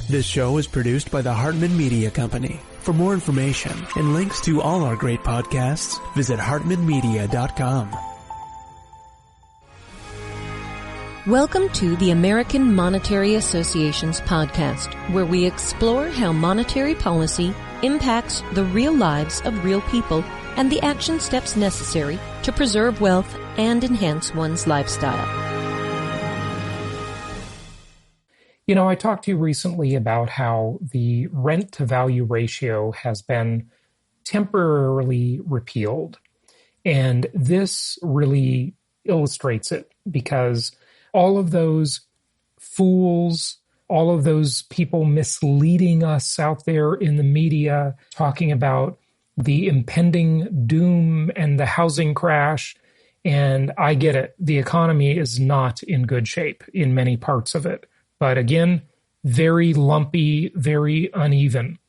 This show is produced by the Hartman Media Company. For more information and links to all our great podcasts, visit hartmanmedia.com. Welcome to the American Monetary Association's podcast, where we explore how monetary policy impacts the real lives of real people and the action steps necessary to preserve wealth and enhance one's lifestyle. You know, I talked to you recently about how the rent-to-value ratio has been temporarily repealed. And this really illustrates it because all of those fools, all of those people misleading us out there in the media, talking about the impending doom and the housing crash. And I get it. The economy is not in good shape in many parts of it. But again, very lumpy, very uneven.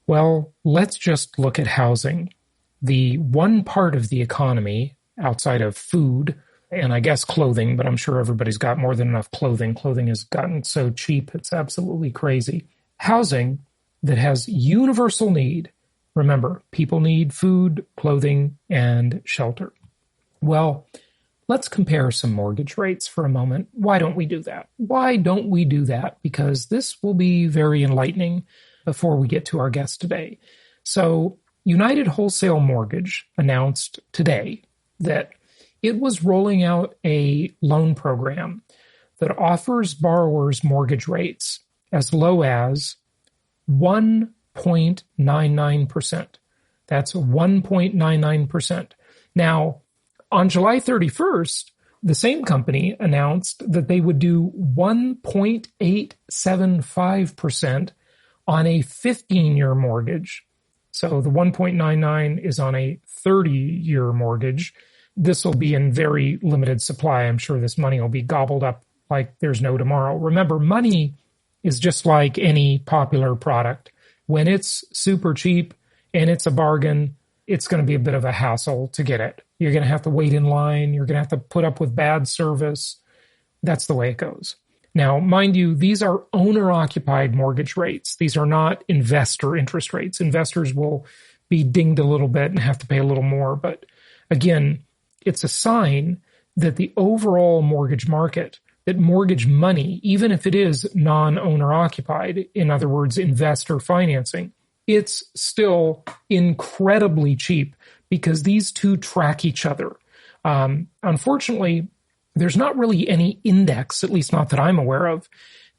Well, let's just look at housing. The one part of the economy outside of food, and I guess clothing, but I'm sure everybody's got more than enough clothing. Clothing has gotten so cheap, it's absolutely crazy. Housing that has universal need. Remember, people need food, clothing, and shelter. Well, let's compare some mortgage rates for a moment. Why don't we do that? Why don't we do that? Because this will be very enlightening before we get to our guest today. So, United Wholesale Mortgage announced today that it was rolling out a loan program that offers borrowers mortgage rates as low as 1.99%. That's 1.99%. Now, on July 31st, the same company announced that they would do 1.875% on a 15-year mortgage. So the 1.99 is on a 30-year mortgage. This will be in very limited supply. I'm sure this money will be gobbled up like there's no tomorrow. Remember, money is just like any popular product. When it's super cheap and it's a bargain, it's going to be a bit of a hassle to get it. You're going to have to wait in line. You're going to have to put up with bad service. That's the way it goes. Now, mind you, these are owner-occupied mortgage rates. These are not investor interest rates. Investors will be dinged a little bit and have to pay a little more. But again, it's a sign that the overall mortgage market, that mortgage money, even if it is non-owner occupied, in other words, investor financing, it's still incredibly cheap because these two track each other. Unfortunately, there's not really any index, at least not that I'm aware of,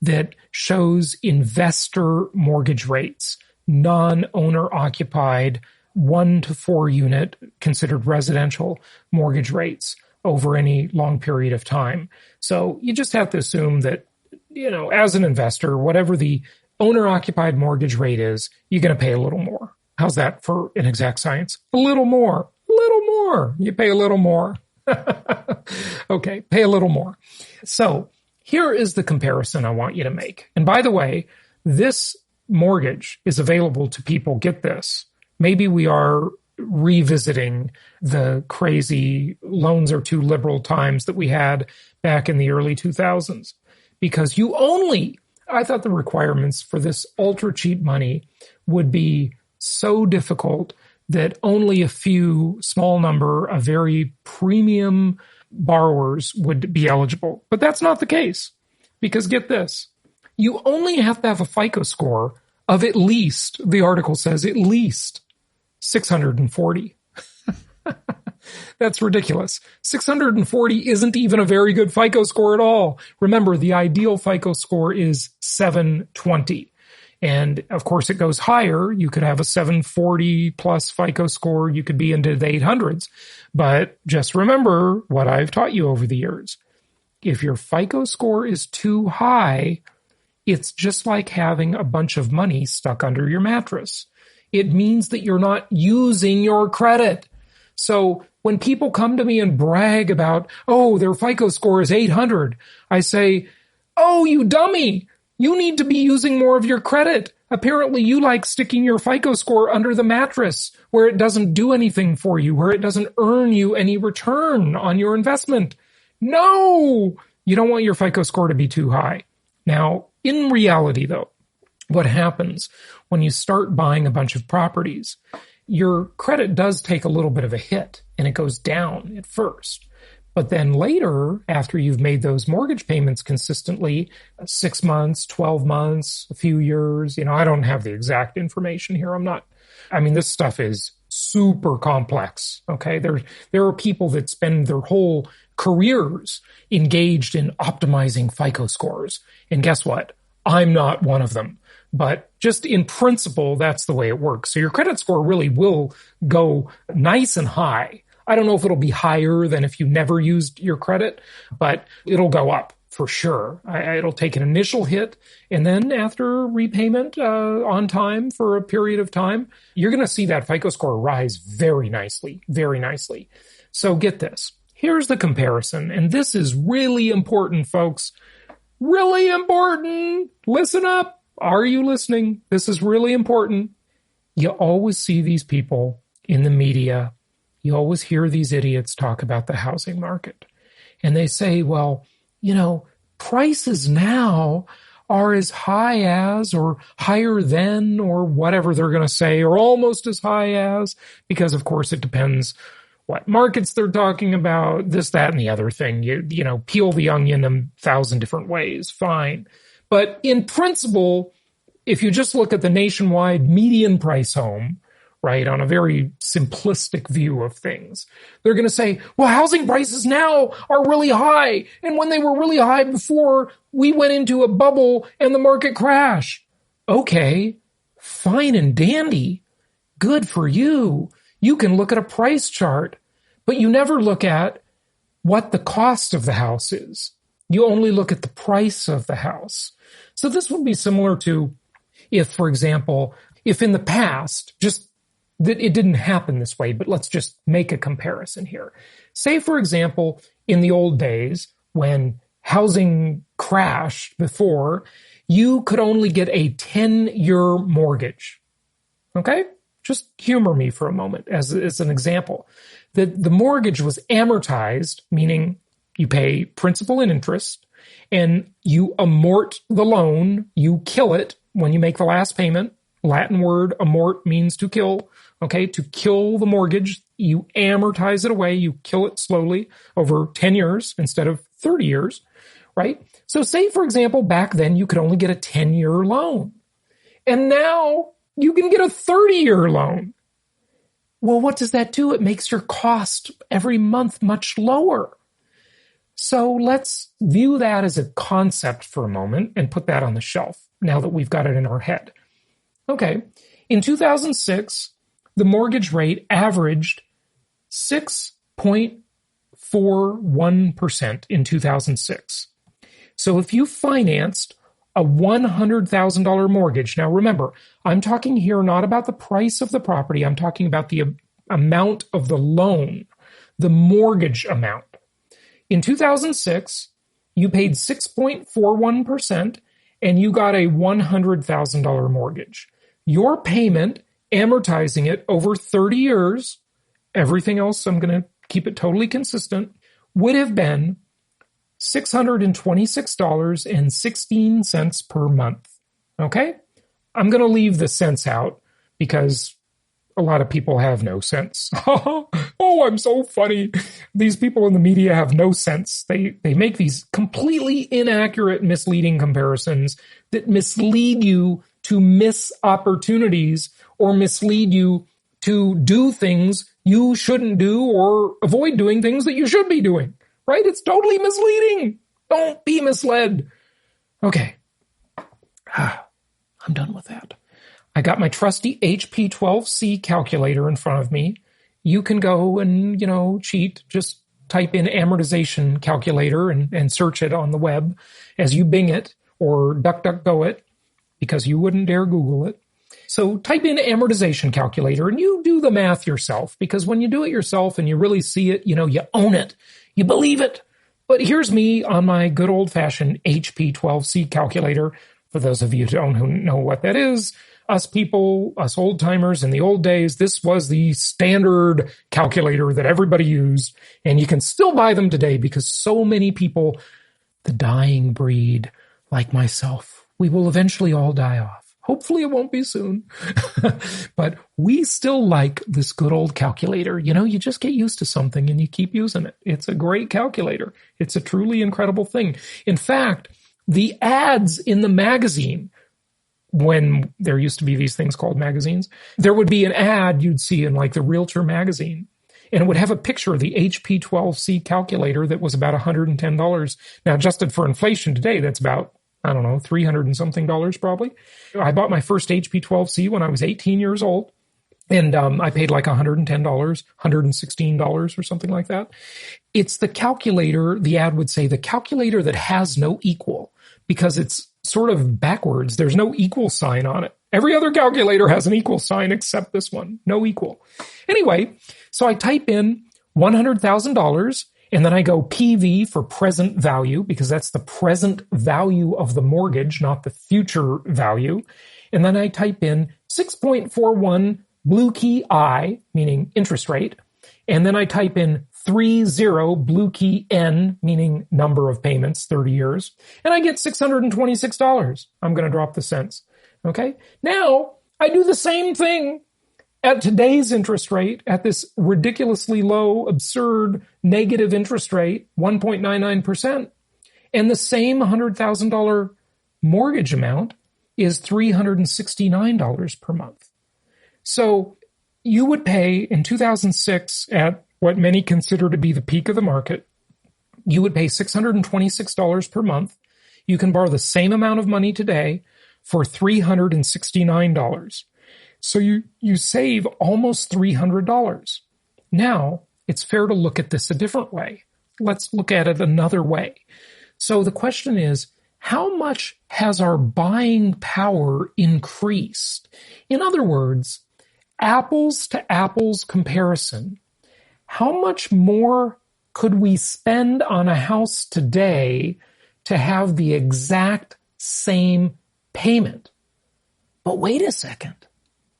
that shows investor mortgage rates, non-owner occupied 1 to 4 unit considered residential mortgage rates over any long period of time. So you just have to assume that, you know, as an investor, whatever the owner-occupied mortgage rate is, you're going to pay a little more. How's that for an exact science? A little more. You pay a little more. Okay, pay a little more. So here is the comparison I want you to make. And by the way, this mortgage is available to people, get this. Maybe we are revisiting the crazy loans are too liberal times that we had back in the early 2000s. Because I thought the requirements for this ultra cheap money would be so difficult that only a few small number of very premium borrowers would be eligible. But that's not the case. Because get this, you only have to have a FICO score of at least, the article says, at least 640. That's ridiculous. 640 isn't even a very good FICO score at all. Remember, the ideal FICO score is 720. And of course, it goes higher. You could have a 740 plus FICO score. You could be into the 800s. But just remember what I've taught you over the years. If your FICO score is too high, it's just like having a bunch of money stuck under your mattress. It means that you're not using your credit. So when people come to me and brag about, oh, their FICO score is 800, I say, oh, you dummy. You need to be using more of your credit. Apparently you like sticking your FICO score under the mattress where it doesn't do anything for you, where it doesn't earn you any return on your investment. No, you don't want your FICO score to be too high. Now, in reality, though, what happens when you start buying a bunch of properties. Your credit does take a little bit of a hit, and it goes down at first. But then later, after you've made those mortgage payments consistently, 6 months, 12 months, a few years, I don't have the exact information here. This stuff is super complex. Okay. There are people that spend their whole careers engaged in optimizing FICO scores. And guess what? I'm not one of them. But just in principle, that's the way it works. So your credit score really will go nice and high. I don't know if it'll be higher than if you never used your credit, but it'll go up for sure. It'll take an initial hit, and then after repayment on time for a period of time, you're going to see that FICO score rise very nicely, very nicely. So get this. Here's the comparison, and this is really important, folks. Really important. Listen up. Are you listening? This is really important. You always see these people in the media. You always hear these idiots talk about the housing market. And they say, well, prices now are as high as or higher than or whatever they're going to say, or almost as high as, because of course it depends what markets they're talking about, this, that, and the other thing. You peel the onion 1,000 different ways, fine. But in principle, if you just look at the nationwide median price home, right, on a very simplistic view of things, they're going to say, well, housing prices now are really high. And when they were really high before, we went into a bubble and the market crashed. Okay, fine and dandy. Good for you. You can look at a price chart, but you never look at what the cost of the house is. You only look at the price of the house. So this would be similar to if, for example, if in the past, just that it didn't happen this way, but let's just make a comparison here. Say, for example, in the old days when housing crashed before, you could only get a 10-year mortgage. Okay? Just humor me for a moment as an example. The mortgage was amortized, meaning you pay principal and interest, and you amort the loan, you kill it when you make the last payment. Latin word amort means to kill. Okay, to kill the mortgage, you amortize it away, you kill it slowly over 10 years instead of 30 years, right? So say, for example, back then you could only get a 10-year loan. And now you can get a 30-year loan. Well, what does that do? It makes your cost every month much lower. So let's view that as a concept for a moment and put that on the shelf now that we've got it in our head. Okay, in 2006, the mortgage rate averaged 6.41% in 2006. So if you financed a $100,000 mortgage, now remember, I'm talking here not about the price of the property, I'm talking about the amount of the loan, the mortgage amount. In 2006, you paid 6.41% and you got a $100,000 mortgage. Your payment, amortizing it over 30 years, everything else, I'm going to keep it totally consistent, would have been $626.16 per month. Okay? I'm going to leave the cents out because a lot of people have no sense. Oh, I'm so funny. These people in the media have no sense. They make these completely inaccurate, misleading comparisons that mislead you to miss opportunities or mislead you to do things you shouldn't do or avoid doing things that you should be doing, right? It's totally misleading. Don't be misled. Okay. I'm done with that. I got my trusty HP 12C calculator in front of me. You can go and, cheat. Just type in amortization calculator and search it on the web as you Bing it or DuckDuckGo it, because you wouldn't dare Google it. So type in amortization calculator and you do the math yourself, because when you do it yourself and you really see it, you own it. You believe it. But here's me on my good old-fashioned HP 12C calculator. For those of you who know what that is, us people, us old-timers in the old days, this was the standard calculator that everybody used. And you can still buy them today because so many people, the dying breed, like myself, we will eventually all die off. Hopefully it won't be soon. But we still like this good old calculator. You just get used to something and you keep using it. It's a great calculator. It's a truly incredible thing. In fact, the ads in the magazine, when there used to be these things called magazines, there would be an ad you'd see in like the Realtor magazine, and it would have a picture of the HP 12C calculator that was about $110. Now, adjusted for inflation today, that's about, I don't know, $300 and something probably. I bought my first HP 12C when I was 18 years old, and I paid like $110, $116 or something like that. It's the calculator, the ad would say, the calculator that has no equal, because it's sort of backwards. There's no equal sign on it. Every other calculator has an equal sign except this one. No equal. Anyway, so I type in $100,000 and then I go PV for present value, because that's the present value of the mortgage, not the future value. And then I type in 6.41 blue key I, meaning interest rate. And then I type in 30 blue key N, meaning number of payments, 30 years. And I get $626. I'm going to drop the cents. Okay. Now I do the same thing at today's interest rate, at this ridiculously low, absurd, negative interest rate, 1.99%. And the same $100,000 mortgage amount is $369 per month. So you would pay in 2006 at what many consider to be the peak of the market, you would pay $626 per month. You can borrow the same amount of money today for $369. So you save almost $300. Now, it's fair to look at this a different way. Let's look at it another way. So the question is, how much has our buying power increased? In other words, apples to apples comparison. How much more could we spend on a house today to have the exact same payment? But wait a second.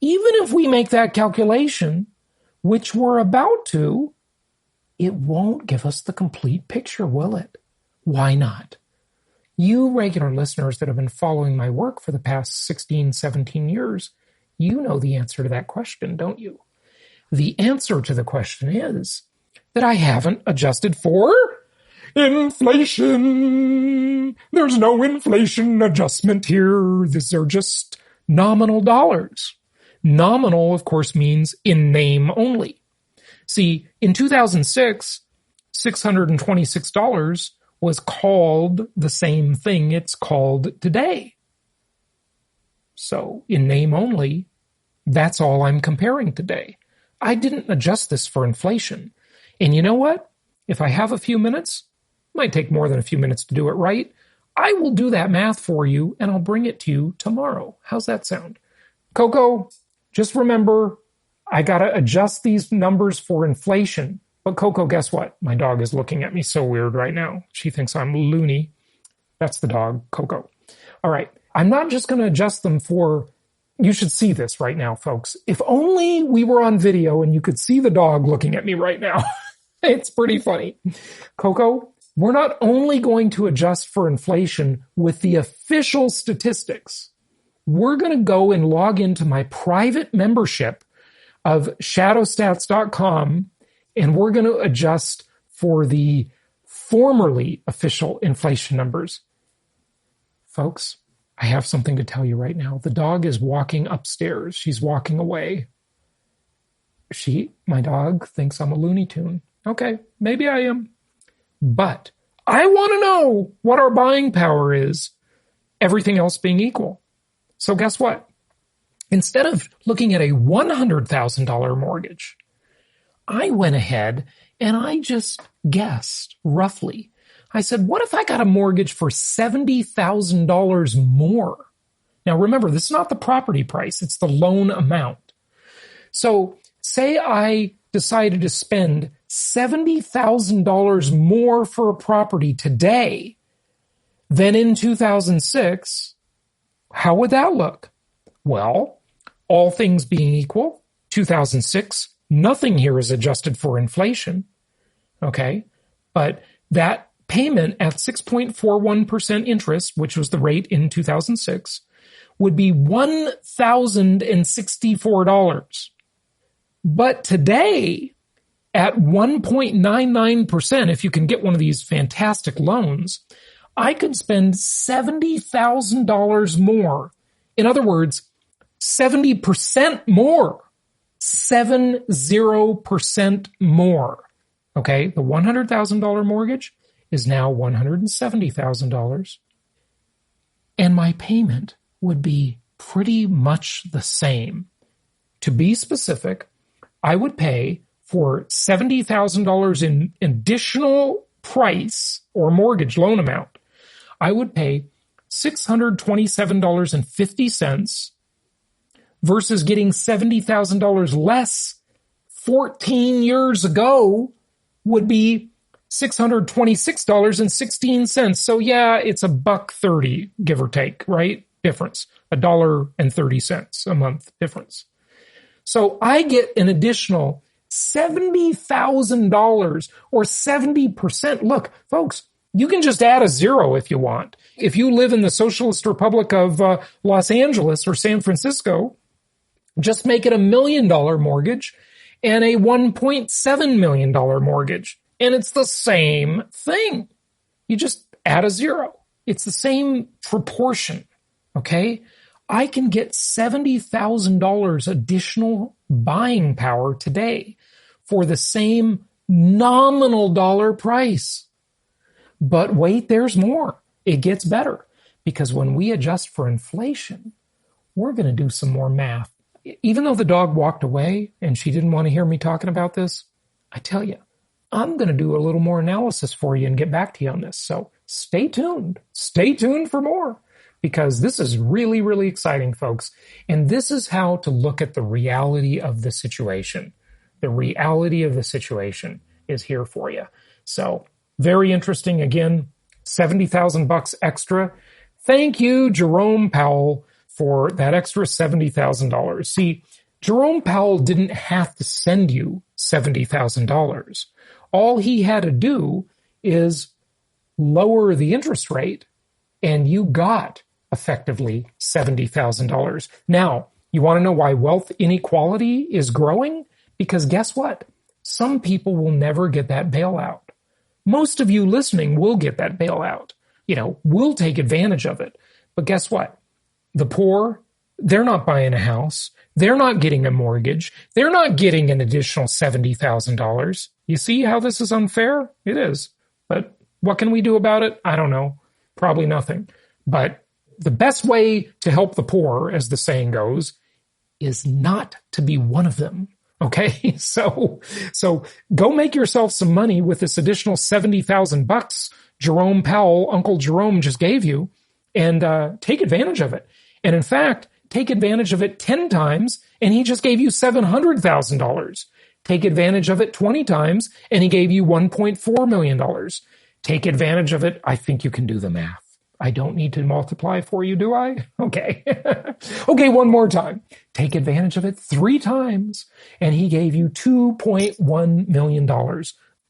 Even if we make that calculation, which we're about to, it won't give us the complete picture, will it? Why not? You regular listeners that have been following my work for the past 16, 17 years, you know the answer to that question, don't you? The answer to the question is that I haven't adjusted for inflation. There's no inflation adjustment here. These are just nominal dollars. Nominal, of course, means in name only. See, in 2006, $626 was called the same thing it's called today. So, in name only, that's all I'm comparing today. I didn't adjust this for inflation. And you know what? If I have a few minutes, it might take more than a few minutes to do it right, I will do that math for you and I'll bring it to you tomorrow. How's that sound? Coco, just remember, I got to adjust these numbers for inflation. But Coco, guess what? My dog is looking at me so weird right now. She thinks I'm loony. That's the dog, Coco. All right. I'm not just going to adjust them for, you should see this right now, folks. If only we were on video and you could see the dog looking at me right now. It's pretty funny. Coco, we're not only going to adjust for inflation with the official statistics. We're going to go and log into my private membership of shadowstats.com, and we're going to adjust for the formerly official inflation numbers. Folks, I have something to tell you right now. The dog is walking upstairs. She's walking away. My dog thinks I'm a Looney Tune. Okay, maybe I am. But I want to know what our buying power is, everything else being equal. So guess what? Instead of looking at a $100,000 mortgage, I went ahead and I just guessed roughly. I said, what if I got a mortgage for $70,000 more? Now remember, this is not the property price, it's the loan amount. So say I decided to spend $70,000 more for a property today than in 2006, how would that look? Well, all things being equal, 2006, nothing here is adjusted for inflation. Okay. But that payment at 6.41% interest, which was the rate in 2006, would be $1,064. But today, at 1.99%, if you can get one of these fantastic loans, I could spend $70,000 more. In other words, 70% more. 70% more. Okay, the $100,000 mortgage is now $170,000. And my payment would be pretty much the same. To be specific, I would pay for $70,000 in additional price or mortgage loan amount. I would pay $627.50 versus getting $70,000 less 14 years ago would be $626.16. So yeah, it's $1.30, give or take, right? Difference, $1.30 a month difference. So I get an additional $70,000 or 70%. Look, folks, you can just add a zero if you want. If you live in the Socialist Republic of Los Angeles or San Francisco, just make it $1 million mortgage and a $1.7 million mortgage. And it's the same thing. You just add a zero. It's the same proportion, okay? I can get $70,000 additional buying power today for the same nominal dollar price. But wait, there's more. It gets better, because when we adjust for inflation, we're going to do some more math. Even though the dog walked away and she didn't want to hear me talking about this, I tell you, I'm going to do a little more analysis for you and get back to you on this. So stay tuned. Stay tuned for more, because this is really, really exciting, folks. And this is how to look at the reality of the situation. The reality of the situation is here for you. So very interesting. Again, $70,000 extra. Thank you, Jerome Powell, for that extra $70,000. See, Jerome Powell didn't have to send you $70,000. All he had to do is lower the interest rate, and you got effectively $70,000. Now, you want to know why wealth inequality is growing? Because guess what? Some people will never get that bailout. Most of you listening will get that bailout. We'll take advantage of it. But guess what? The poor, they're not buying a house. They're not getting a mortgage. They're not getting an additional $70,000. You see how this is unfair? It is. But what can we do about it? I don't know. Probably nothing. But the best way to help the poor, as the saying goes, is not to be one of them. Okay? So go make yourself some money with this additional $70,000 Jerome Powell, Uncle Jerome, just gave you, and take advantage of it. And in fact, take advantage of it 10 times, and he just gave you $700,000. Take advantage of it 20 times, and he gave you $1.4 million. Take advantage of it. I think you can do the math. I don't need to multiply for you, do I? Okay. Okay, one more time. Take advantage of it 3 times, and he gave you $2.1 million.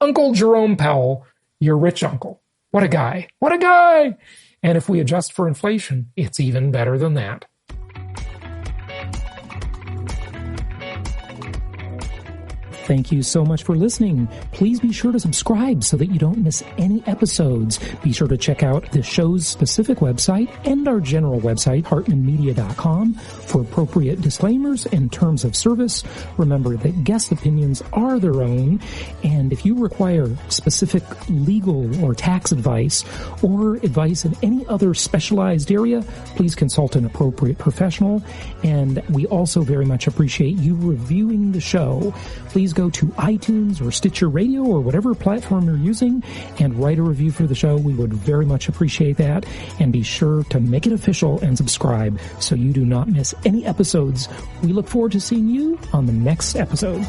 Uncle Jerome Powell, your rich uncle. What a guy. What a guy. And if we adjust for inflation, it's even better than that. Thank you so much for listening. Please be sure to subscribe so that you don't miss any episodes. Be sure to check out the show's specific website and our general website, hartmanmedia.com, for appropriate disclaimers and terms of service. Remember that guest opinions are their own, and if you require specific legal or tax advice or advice in any other specialized area, please consult an appropriate professional. And we also very much appreciate you reviewing the show. Please go to iTunes or Stitcher Radio or whatever platform you're using and write a review for the show. We would very much appreciate that. And be sure to make it official and subscribe so you do not miss any episodes. We look forward to seeing you on the next episode.